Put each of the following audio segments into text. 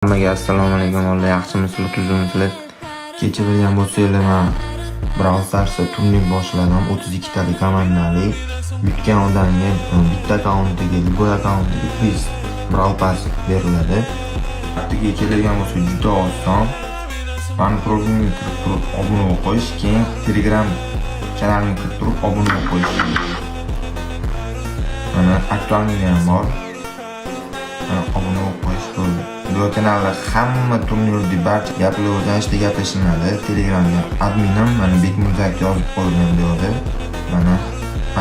Hammaga assalomu alaykum. Alloh yaxshimisizlar, tuzimsizlar. Kecha bilgan bo'lsanglar, men Brawl Starsda turnir boshladim. 32 talik komandali. Yutgan odamga bitta akkauntiga, bu akkauntga quiz Brawl Pass beriladi. Hattoki kelgan bo'lsa juda oson. Men profilga kirib turib obuna bo'lib qo'yish, keyin Telegram kanalimga kirib turib obuna bo'lib qo'yish. Mana aktualnigi ham bor. Obuna bo'lib qo'yish bo'ldi. Bu kanalda hamma turnirda barcha gaplar o'rganishda gaplashiladi. Telegramga adminim mana Bekmurzak yozib qo'ygan deydi. Mana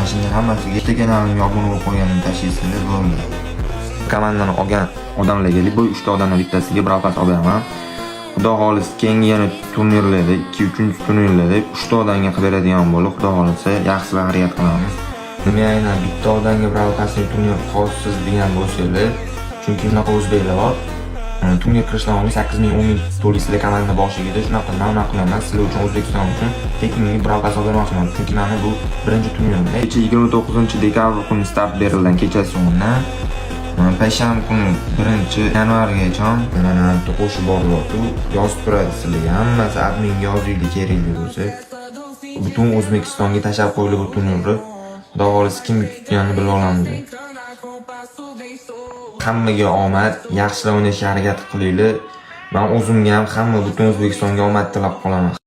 shunga hammasiga bitta kanalimga obuna bo'lib qo'yganimni tashxislar bo'ldi. Komandani olgan odamlarga bu 3 ta odamdan bittasiga Brawl Pass olaman. Xudo xohlasa keyingi yana turnirlarda 2-3 turnirlarda 3 ta odamga qilib beradigan bo'lib, xudo xohlasa yaxshiroq harakat qilamiz. Nima aynan bitta odamga Brawl Passning turnir xossiz degan bo'lsanglar, chunki bunaqa o'zbeklar bor. Turnir kirishdan oldin 8,000 10,000 to'laysizlar komanda boshiga. Shunaqa qilaman. Sizlar uchun O'zbekiston uchun tekin Brawl Pass olmoqchiman. Chunki mana bu birinchi turnirim. Kecha 29-dekabr kuni start berilgan kechasi o'yindan payshanba kuni 1-yanvargacha mana qo'shib boryapti. Yozib turadi sizlarga. Hammasi adminga yozinglar kerakli bo'lsa. Butun O'zbekistonga tashab qo'yilib bu turnirni. Xudo xohlasa kim yutganini bilib olamiz. Hammaga omad, yaxshi o'ynashga harakat qilinglar. Men o'zimga ham hamma butun O'zbekistonga omad tilab qolaman.